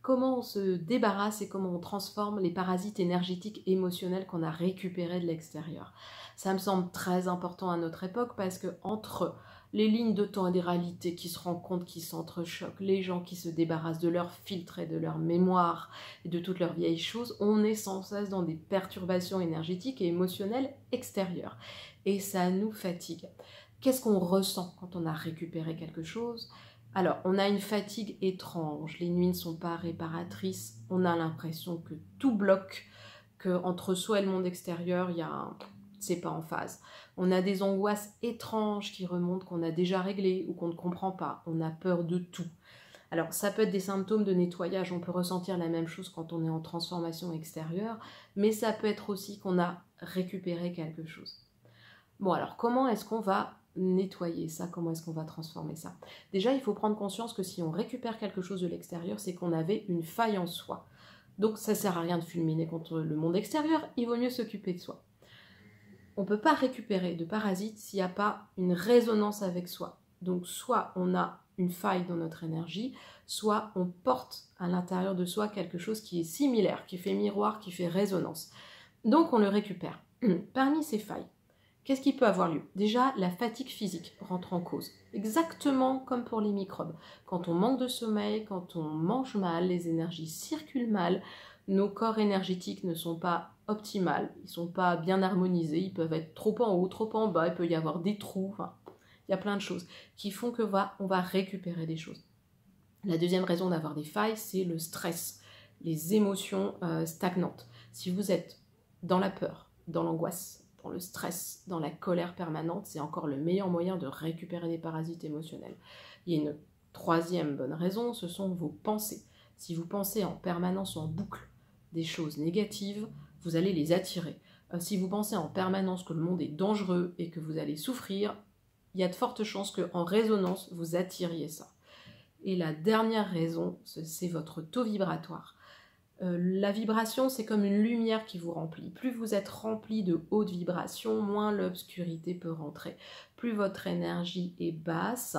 comment on se débarrasse et comment on transforme les parasites énergétiques émotionnels qu'on a récupérés de l'extérieur. Ça me semble très important à notre époque parce que entre les lignes de temps et des réalités qui se rencontrent, qui s'entrechoquent, les gens qui se débarrassent de leurs filtres et de leur mémoire et de toutes leurs vieilles choses, on est sans cesse dans des perturbations énergétiques et émotionnelles extérieures. Et ça nous fatigue. Qu'est-ce qu'on ressent quand on a récupéré quelque chose ? Alors, on a une fatigue étrange, les nuits ne sont pas réparatrices, on a l'impression que tout bloque, qu'entre soi et le monde extérieur, c'est pas en phase. On a des angoisses étranges qui remontent, qu'on a déjà réglées ou qu'on ne comprend pas. On a peur de tout. Alors, ça peut être des symptômes de nettoyage. On peut ressentir la même chose quand on est en transformation extérieure, mais ça peut être aussi qu'on a récupéré quelque chose. Bon, alors, comment est-ce qu'on va nettoyer ça? Comment est-ce qu'on va transformer ça? Déjà, il faut prendre conscience que si on récupère quelque chose de l'extérieur, c'est qu'on avait une faille en soi. Donc, ça ne sert à rien de fulminer contre le monde extérieur. Il vaut mieux s'occuper de soi. On ne peut pas récupérer de parasites s'il n'y a pas une résonance avec soi. Donc soit on a une faille dans notre énergie, soit on porte à l'intérieur de soi quelque chose qui est similaire, qui fait miroir, qui fait résonance. Donc on le récupère. Parmi ces failles, qu'est-ce qui peut avoir lieu? Déjà, la fatigue physique rentre en cause. Exactement comme pour les microbes. Quand on manque de sommeil, quand on mange mal, les énergies circulent mal, nos corps énergétiques ne sont pas optimales, ils ne sont pas bien harmonisés, ils peuvent être trop en haut, trop en bas, il peut y avoir des trous, enfin, il y a plein de choses qui font qu'on va récupérer des choses. La deuxième raison d'avoir des failles, c'est le stress, les émotions stagnantes. Si vous êtes dans la peur, dans l'angoisse, dans le stress, dans la colère permanente, c'est encore le meilleur moyen de récupérer des parasites émotionnels. Il y a une troisième bonne raison, ce sont vos pensées. Si vous pensez en permanence en boucle des choses négatives, vous allez les attirer. Si vous pensez en permanence que le monde est dangereux et que vous allez souffrir, il y a de fortes chances qu'en résonance, vous attiriez ça. Et la dernière raison, c'est votre taux vibratoire. La vibration, c'est comme une lumière qui vous remplit. Plus vous êtes rempli de hautes vibrations, moins l'obscurité peut rentrer. Plus votre énergie est basse,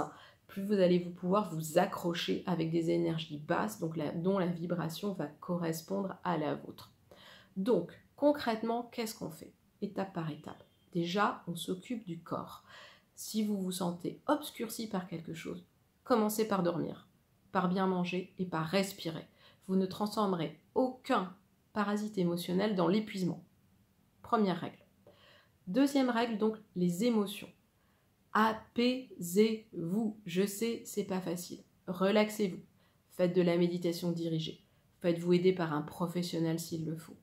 plus vous allez pouvoir vous accrocher avec des énergies basses, donc dont la vibration va correspondre à la vôtre. Donc, concrètement, qu'est-ce qu'on fait? Étape par étape. Déjà, on s'occupe du corps. Si vous vous sentez obscurci par quelque chose, commencez par dormir, par bien manger et par respirer. Vous ne transformerez aucun parasite émotionnel dans l'épuisement. Première règle. Deuxième règle, donc, les émotions. Apaisez-vous. Je sais, c'est pas facile. Relaxez-vous. Faites de la méditation dirigée. Faites-vous aider par un professionnel s'il le faut.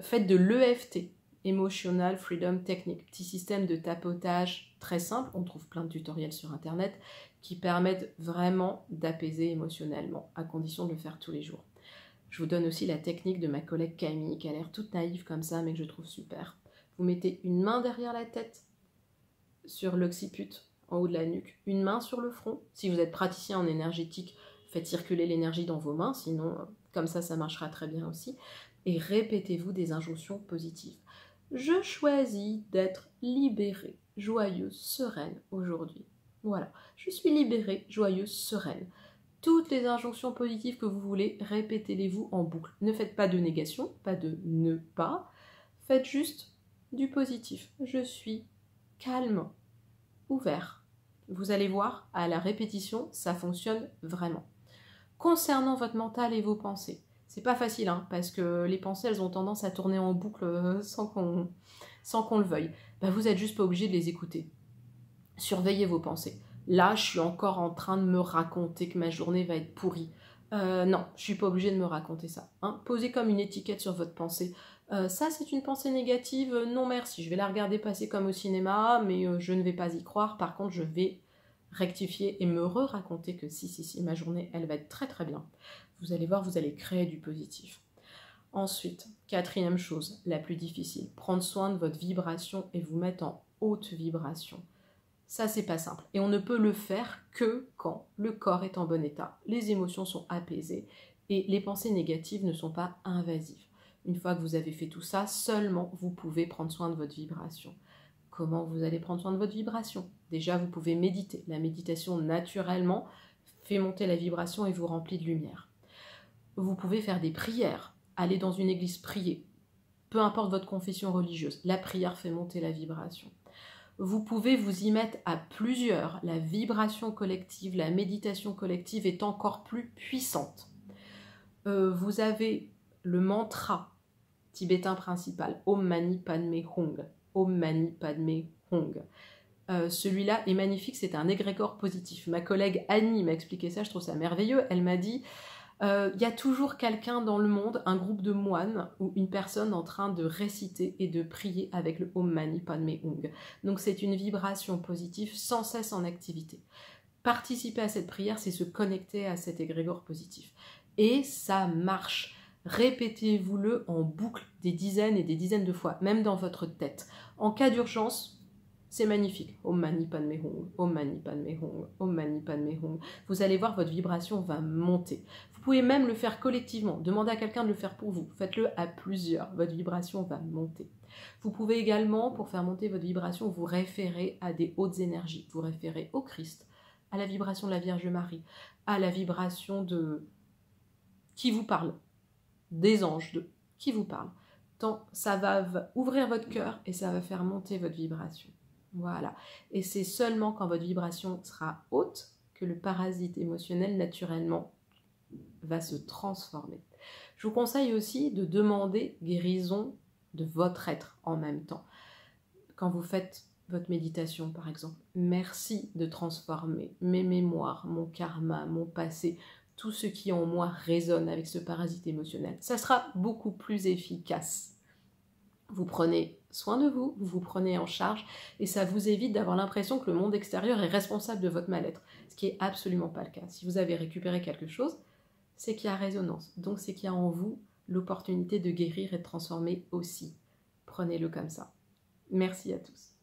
Faites de l'EFT, Emotional Freedom Technique, petit système de tapotage très simple, on trouve plein de tutoriels sur internet qui permettent vraiment d'apaiser émotionnellement, à condition de le faire tous les jours. Je vous donne aussi la technique de ma collègue Camille, qui a l'air toute naïve comme ça, mais que je trouve super. Vous mettez une main derrière la tête, sur l'occiput, en haut de la nuque, une main sur le front. Si vous êtes praticien en énergétique, faites circuler l'énergie dans vos mains, sinon comme ça marchera très bien aussi. Et répétez-vous des injonctions positives. Je choisis d'être libérée, joyeuse, sereine aujourd'hui. Voilà, je suis libérée, joyeuse, sereine. Toutes les injonctions positives que vous voulez, répétez-les-vous en boucle. Ne faites pas de négation, pas de ne pas. Faites juste du positif. Je suis calme, ouvert. Vous allez voir, à la répétition, ça fonctionne vraiment. Concernant votre mental et vos pensées, c'est pas facile, hein, parce que les pensées, elles ont tendance à tourner en boucle sans qu'on le veuille. Vous n'êtes juste pas obligé de les écouter. Surveillez vos pensées. Là, je suis encore en train de me raconter que ma journée va être pourrie. Non, je suis pas obligée de me raconter ça. Hein. Posez comme une étiquette sur votre pensée. Ça, c'est une pensée négative. Non, merci. Je vais la regarder passer comme au cinéma, mais je ne vais pas y croire. Par contre, je vais rectifier et me raconter que si, ma journée, elle va être très très bien. Vous allez voir, vous allez créer du positif. Ensuite, quatrième chose, la plus difficile, prendre soin de votre vibration et vous mettre en haute vibration. Ça, c'est pas simple. Et on ne peut le faire que quand le corps est en bon état, les émotions sont apaisées et les pensées négatives ne sont pas invasives. Une fois que vous avez fait tout ça, seulement vous pouvez prendre soin de votre vibration. Comment vous allez prendre soin de votre vibration? Déjà, vous pouvez méditer. La méditation, naturellement, fait monter la vibration et vous remplit de lumière. Vous pouvez faire des prières, aller dans une église prier, peu importe votre confession religieuse. La prière fait monter la vibration. Vous pouvez vous y mettre à plusieurs. La vibration collective, la méditation collective est encore plus puissante. Vous avez le mantra tibétain principal, Om Mani Padme Hum. Om Mani Padme Hum. Celui-là est magnifique, c'est un égrégore positif. Ma collègue Annie m'a expliqué ça, je trouve ça merveilleux. Elle m'a dit, y a toujours quelqu'un dans le monde, un groupe de moines ou une personne en train de réciter et de prier avec le Om Mani Padme Hum. Donc c'est une vibration positive sans cesse en activité. Participer à cette prière, c'est se connecter à cet égrégore positif. Et ça marche. Répétez-vous-le en boucle des dizaines et des dizaines de fois, même dans votre tête. En cas d'urgence, c'est magnifique. Om Mani Padme Hum, Om Mani Padme Hum, Om Mani Padme Hum. Vous allez voir, votre vibration va monter. Vous pouvez même le faire collectivement. Demandez à quelqu'un de le faire pour vous. Faites-le à plusieurs. Votre vibration va monter. Vous pouvez également, pour faire monter votre vibration, vous référer à des hautes énergies. Vous référez au Christ, à la vibration de la Vierge Marie, à la vibration de qui vous parle, des anges, de qui vous parle. Tant ça va ouvrir votre cœur et ça va faire monter votre vibration. Voilà. Et c'est seulement quand votre vibration sera haute que le parasite émotionnel, naturellement, va se transformer. Je vous conseille aussi de demander guérison de votre être en même temps. Quand vous faites votre méditation, par exemple, merci de transformer mes mémoires, mon karma, mon passé, tout ce qui en moi résonne avec ce parasite émotionnel. Ça sera beaucoup plus efficace. Vous prenez soin de vous, vous vous prenez en charge et ça vous évite d'avoir l'impression que le monde extérieur est responsable de votre mal-être, ce qui n'est absolument pas le cas. Si vous avez récupéré quelque chose, c'est qu'il y a résonance, donc c'est qu'il y a en vous l'opportunité de guérir et de transformer aussi. Prenez-le comme ça. Merci à tous.